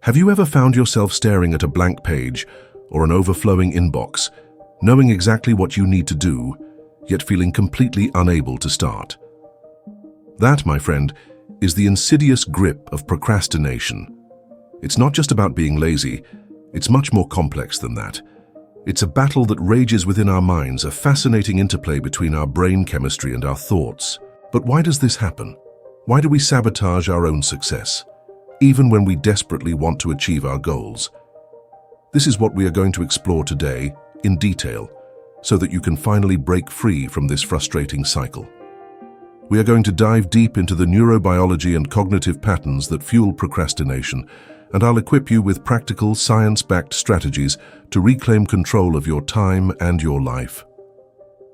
Have you ever found yourself staring at a blank page or an overflowing inbox, knowing exactly what you need to do, yet feeling completely unable to start? That, my friend, is the insidious grip of procrastination. It's not just about being lazy, it's much more complex than that. It's a battle that rages within our minds, a fascinating interplay between our brain chemistry and our thoughts. But why does this happen? Why do we sabotage our own success, even when we desperately want to achieve our goals? This is what we are going to explore today in detail, so that you can finally break free from this frustrating cycle. We are going to dive deep into the neurobiology and cognitive patterns that fuel procrastination, and I'll equip you with practical, science-backed strategies to reclaim control of your time and your life.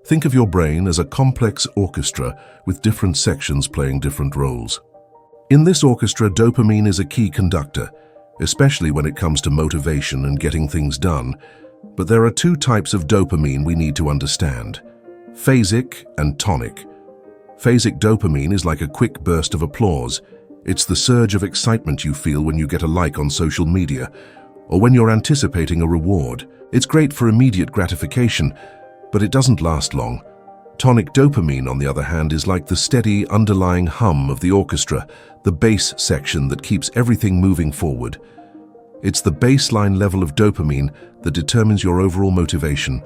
Think of your brain as a complex orchestra with different sections playing different roles. In this orchestra, dopamine is a key conductor, especially when it comes to motivation and getting things done. But there are two types of dopamine we need to understand: phasic and tonic. Phasic dopamine is like a quick burst of applause. It's the surge of excitement you feel when you get a like on social media or when you're anticipating a reward. It's great for immediate gratification, but it doesn't last long. Tonic dopamine, on the other hand, is like the steady underlying hum of the orchestra, the bass section that keeps everything moving forward. It's the baseline level of dopamine that determines your overall motivation,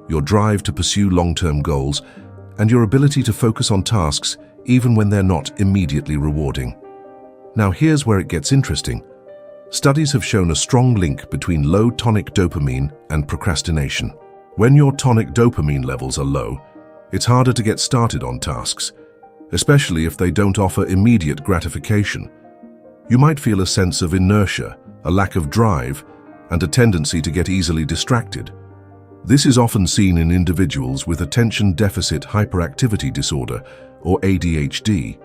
your drive to pursue long-term goals, and your ability to focus on tasks even when they're not immediately rewarding. Now here's where it gets interesting. Studies have shown a strong link between low tonic dopamine and procrastination. When your tonic dopamine levels are low, it's harder to get started on tasks, especially if they don't offer immediate gratification. You might feel a sense of inertia, a lack of drive, and a tendency to get easily distracted. This is often seen in individuals with attention deficit hyperactivity disorder, or ADHD.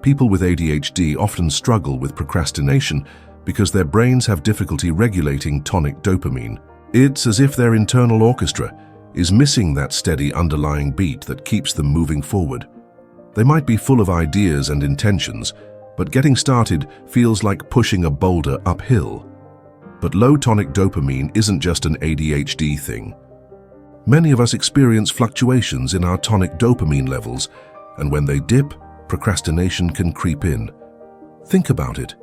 People with ADHD often struggle with procrastination because their brains have difficulty regulating tonic dopamine. It's as if their internal orchestra is missing that steady underlying beat that keeps them moving forward. They might be full of ideas and intentions, but getting started feels like pushing a boulder uphill. But low tonic dopamine isn't just an ADHD thing. Many of us experience fluctuations in our tonic dopamine levels, and when they dip, procrastination can creep in. Think about it.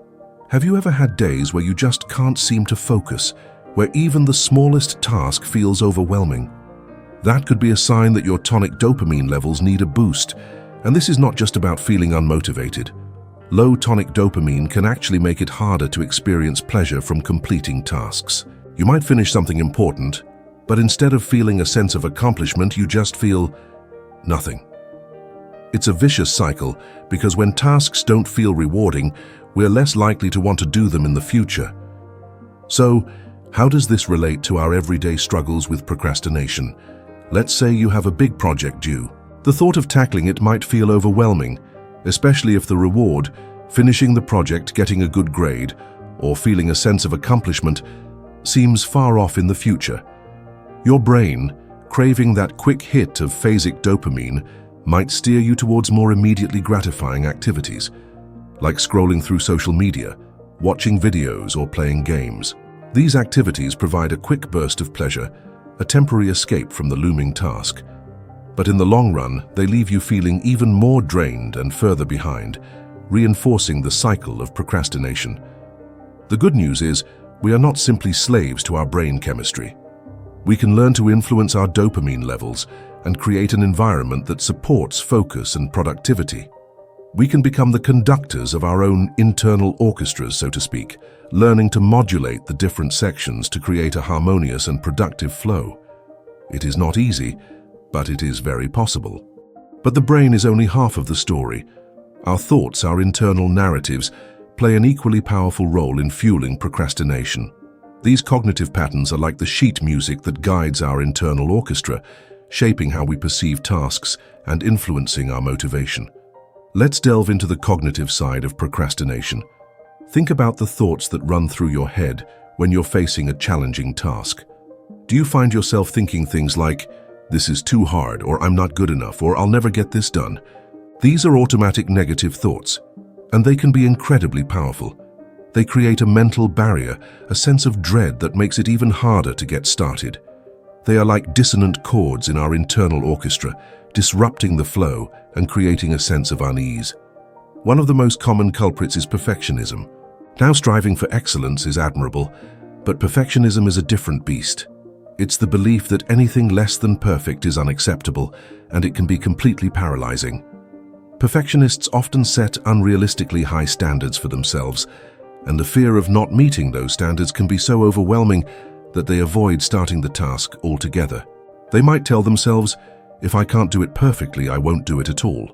Have you ever had days where you just can't seem to focus, where even the smallest task feels overwhelming? That could be a sign that your tonic dopamine levels need a boost, and this is not just about feeling unmotivated. Low tonic dopamine can actually make it harder to experience pleasure from completing tasks. You might finish something important, but instead of feeling a sense of accomplishment, you just feel nothing. It's a vicious cycle because when tasks don't feel rewarding, we're less likely to want to do them in the future. So, how does this relate to our everyday struggles with procrastination? Let's say you have a big project due. The thought of tackling it might feel overwhelming, especially if the reward, finishing the project, getting a good grade, or feeling a sense of accomplishment, seems far off in the future. Your brain, craving that quick hit of phasic dopamine, might steer you towards more immediately gratifying activities, like scrolling through social media, watching videos, or playing games. These activities provide a quick burst of pleasure, a temporary escape from the looming task. But in the long run, they leave you feeling even more drained and further behind, reinforcing the cycle of procrastination. The good news is, we are not simply slaves to our brain chemistry. We can learn to influence our dopamine levels and create an environment that supports focus and productivity. We can become the conductors of our own internal orchestras, so to speak, learning to modulate the different sections to create a harmonious and productive flow. It is not easy, but it is very possible. But the brain is only half of the story. Our thoughts, our internal narratives, play an equally powerful role in fueling procrastination. These cognitive patterns are like the sheet music that guides our internal orchestra, shaping how we perceive tasks and influencing our motivation. Let's delve into the cognitive side of procrastination. Think about the thoughts that run through your head when you're facing a challenging task. Do you find yourself thinking things like, "This is too hard," or "I'm not good enough," or "I'll never get this done"? These are automatic negative thoughts, and they can be incredibly powerful. They create a mental barrier, a sense of dread that makes it even harder to get started. They are like dissonant chords in our internal orchestra, disrupting the flow and creating a sense of unease. One of the most common culprits is perfectionism. Now, striving for excellence is admirable, but perfectionism is a different beast. It's the belief that anything less than perfect is unacceptable, and it can be completely paralyzing. Perfectionists often set unrealistically high standards for themselves, and the fear of not meeting those standards can be so overwhelming that they avoid starting the task altogether. They might tell themselves, "If I can't do it perfectly, I won't do it at all."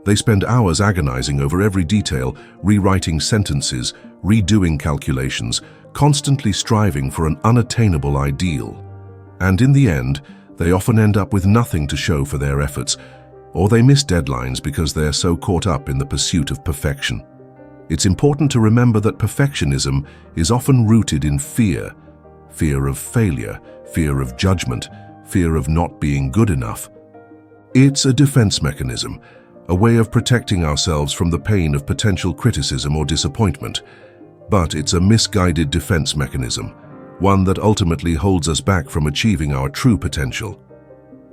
They spend hours agonizing over every detail, rewriting sentences, redoing calculations, constantly striving for an unattainable ideal. And in the end, they often end up with nothing to show for their efforts, or they miss deadlines because they're so caught up in the pursuit of perfection. It's important to remember that perfectionism is often rooted in fear. Fear of failure, fear of judgment, fear of not being good enough. It's a defense mechanism, a way of protecting ourselves from the pain of potential criticism or disappointment. But it's a misguided defense mechanism, one that ultimately holds us back from achieving our true potential.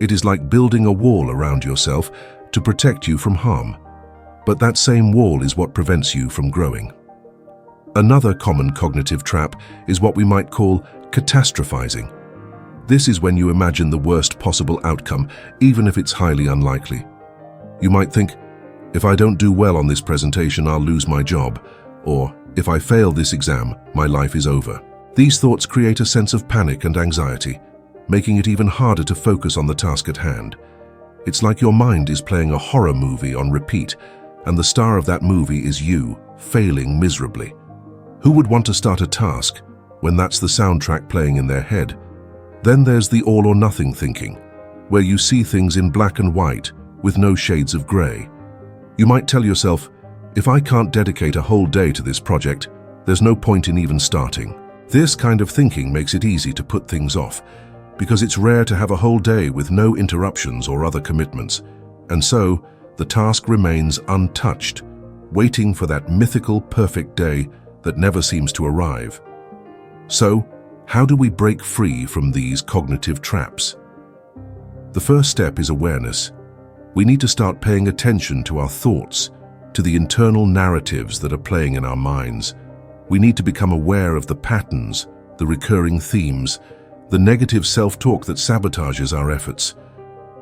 It is like building a wall around yourself to protect you from harm. But that same wall is what prevents you from growing. Another common cognitive trap is what we might call catastrophizing. This is when you imagine the worst possible outcome, even if it's highly unlikely. You might think, "If I don't do well on this presentation, I'll lose my job," or "If I fail this exam, my life is over." These thoughts create a sense of panic and anxiety, making it even harder to focus on the task at hand. It's like your mind is playing a horror movie on repeat, and the star of that movie is you, failing miserably. Who would want to start a task when that's the soundtrack playing in their head? Then there's the all-or-nothing thinking, where you see things in black and white with no shades of gray. You might tell yourself, "If I can't dedicate a whole day to this project, there's no point in even starting." This kind of thinking makes it easy to put things off, because it's rare to have a whole day with no interruptions or other commitments, and so the task remains untouched, waiting for that mythical perfect day that never seems to arrive. So, how do we break free from these cognitive traps? The first step is awareness. We need to start paying attention to our thoughts, to the internal narratives that are playing in our minds. We need to become aware of the patterns, the recurring themes, the negative self-talk that sabotages our efforts.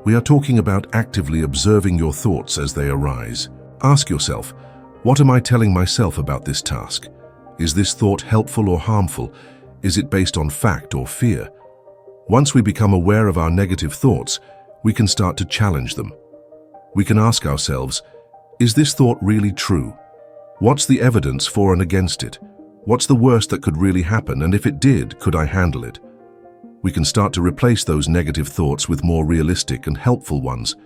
We are talking about actively observing your thoughts as they arise. Ask yourself, what am I telling myself about this task? Is this thought helpful or harmful? Is it based on fact or fear? Once we become aware of our negative thoughts, we can start to challenge them. We can ask ourselves, is this thought really true? What's the evidence for and against it? What's the worst that could really happen, and if it did, could I handle it? We can start to replace those negative thoughts with more realistic and helpful ones.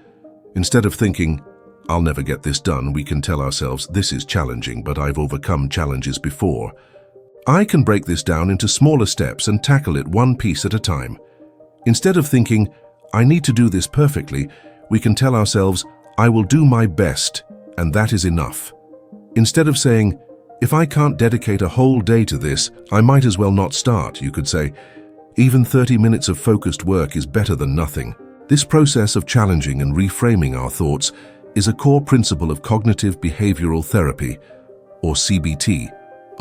Instead of thinking, "I'll never get this done," we can tell ourselves, "This is challenging, but I've overcome challenges before. I can break this down into smaller steps and tackle it one piece at a time." Instead of thinking, "I need to do this perfectly," we can tell ourselves, "I will do my best, and that is enough." Instead of saying, "If I can't dedicate a whole day to this, I might as well not start," you could say, "Even 30 minutes of focused work is better than nothing." This process of challenging and reframing our thoughts is a core principle of cognitive behavioral therapy, or CBT,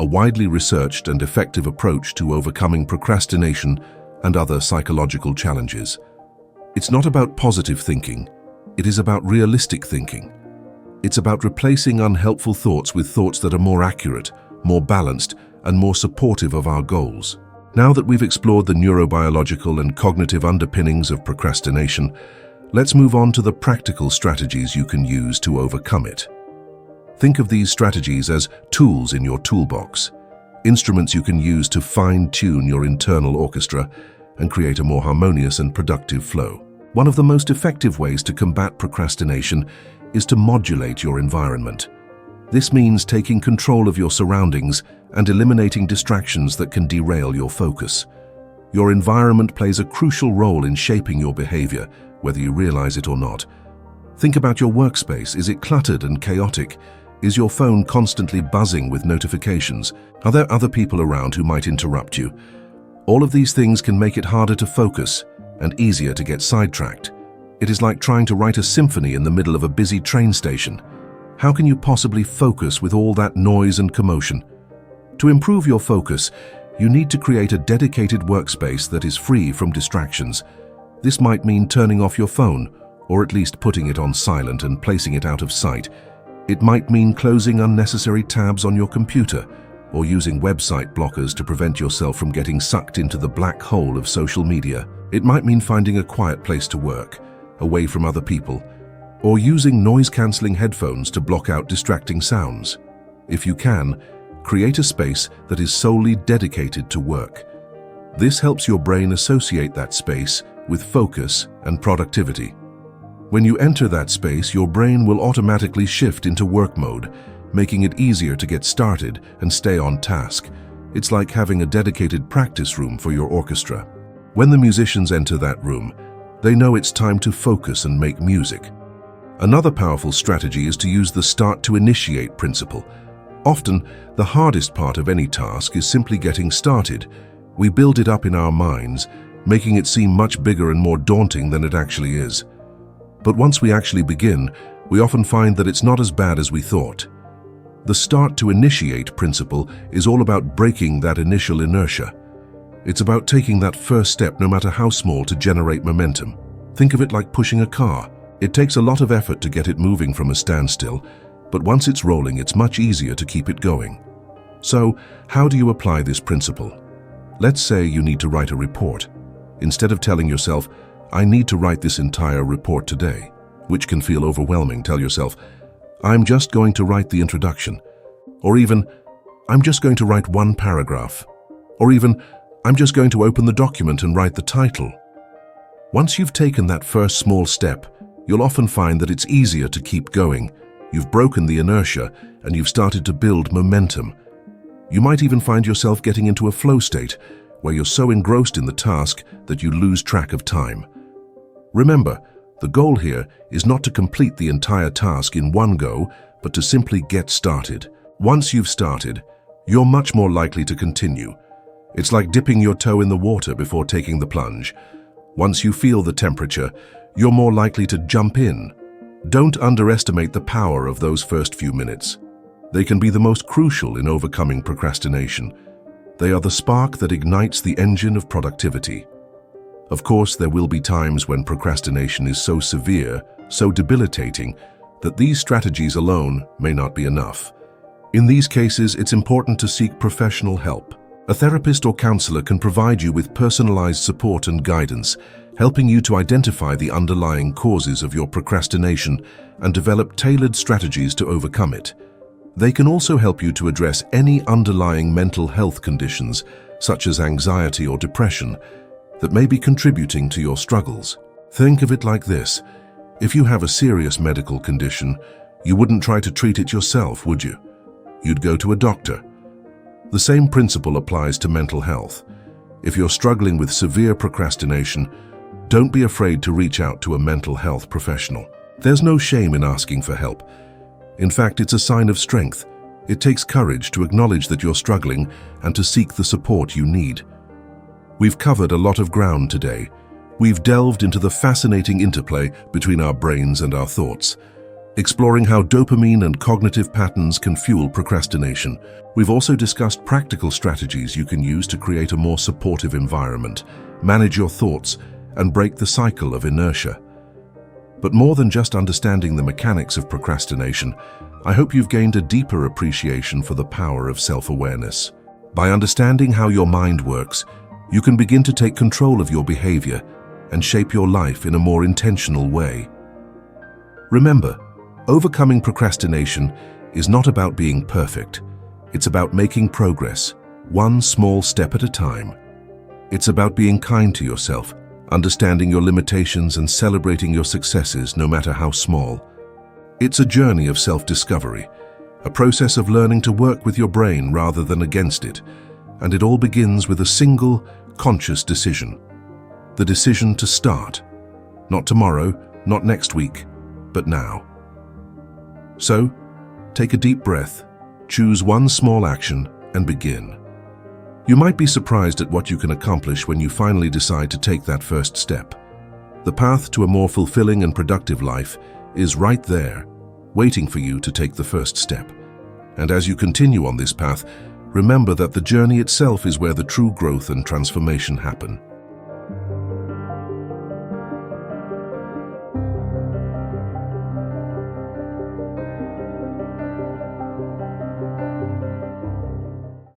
a widely researched and effective approach to overcoming procrastination and other psychological challenges. It's not about positive thinking, it is about realistic thinking. It's about replacing unhelpful thoughts with thoughts that are more accurate, more balanced, and more supportive of our goals. Now that we've explored the neurobiological and cognitive underpinnings of procrastination, let's move on to the practical strategies you can use to overcome it. Think of these strategies as tools in your toolbox, instruments you can use to fine-tune your internal orchestra and create a more harmonious and productive flow. One of the most effective ways to combat procrastination is to modulate your environment. This means taking control of your surroundings and eliminating distractions that can derail your focus. Your environment plays a crucial role in shaping your behavior, whether you realize it or not. Think about your workspace. Is it cluttered and chaotic? Is your phone constantly buzzing with notifications? Are there other people around who might interrupt you? All of these things can make it harder to focus and easier to get sidetracked. It is like trying to write a symphony in the middle of a busy train station. How can you possibly focus with all that noise and commotion? To improve your focus, you need to create a dedicated workspace that is free from distractions. This might mean turning off your phone, or at least putting it on silent and placing it out of sight. It might mean closing unnecessary tabs on your computer, or using website blockers to prevent yourself from getting sucked into the black hole of social media. It might mean finding a quiet place to work, away from other people, or using noise-canceling headphones to block out distracting sounds. If you can, create a space that is solely dedicated to work. This helps your brain associate that space with focus and productivity. When you enter that space, your brain will automatically shift into work mode, making it easier to get started and stay on task. It's like having a dedicated practice room for your orchestra. When the musicians enter that room, they know it's time to focus and make music. Another powerful strategy is to use the start to initiate principle. Often, the hardest part of any task is simply getting started. We build it up in our minds, making it seem much bigger and more daunting than it actually is. But once we actually begin, we often find that it's not as bad as we thought. The start to initiate principle is all about breaking that initial inertia. It's about taking that first step, no matter how small, to generate momentum. Think of it like pushing a car. It takes a lot of effort to get it moving from a standstill, but once it's rolling, it's much easier to keep it going. So, how do you apply this principle? Let's say you need to write a report. Instead of telling yourself, I need to write this entire report today, which can feel overwhelming, tell yourself, I'm just going to write the introduction. Or even, I'm just going to write one paragraph. Or even, I'm just going to open the document and write the title. Once you've taken that first small step, you'll often find that it's easier to keep going. You've broken the inertia and you've started to build momentum. You might even find yourself getting into a flow state where you're so engrossed in the task that you lose track of time. Remember, the goal here is not to complete the entire task in one go, but to simply get started. Once you've started, you're much more likely to continue. It's like dipping your toe in the water before taking the plunge. Once you feel the temperature, you're more likely to jump in. Don't underestimate the power of those first few minutes. They can be the most crucial in overcoming procrastination. They are the spark that ignites the engine of productivity. Of course, there will be times when procrastination is so severe, so debilitating, that these strategies alone may not be enough. In these cases, it's important to seek professional help. A therapist or counselor can provide you with personalized support and guidance, helping you to identify the underlying causes of your procrastination and develop tailored strategies to overcome it. They can also help you to address any underlying mental health conditions, such as anxiety or depression, that may be contributing to your struggles. Think of it like this. If you have a serious medical condition, you wouldn't try to treat it yourself, would you? You'd go to a doctor. The same principle applies to mental health. If you're struggling with severe procrastination, don't be afraid to reach out to a mental health professional. There's no shame in asking for help. In fact, it's a sign of strength. It takes courage to acknowledge that you're struggling and to seek the support you need. We've covered a lot of ground today. We've delved into the fascinating interplay between our brains and our thoughts, exploring how dopamine and cognitive patterns can fuel procrastination. We've also discussed practical strategies you can use to create a more supportive environment, manage your thoughts, and break the cycle of inertia. But more than just understanding the mechanics of procrastination, I hope you've gained a deeper appreciation for the power of self-awareness. By understanding how your mind works, you can begin to take control of your behavior and shape your life in a more intentional way. Remember, overcoming procrastination is not about being perfect. It's about making progress, one small step at a time. It's about being kind to yourself, understanding your limitations and celebrating your successes no matter how small. It's a journey of self-discovery, a process of learning to work with your brain rather than against it, and it all begins with a single, conscious decision. The decision to start. Not tomorrow, not next week, but now. So, Take a deep breath, choose one small action, and begin. You might be surprised at what you can accomplish when you finally decide to take that first step. The path to a more fulfilling and productive life is right there, waiting for you to take the first step. And as you continue on this path, remember that the journey itself is where the true growth and transformation happen.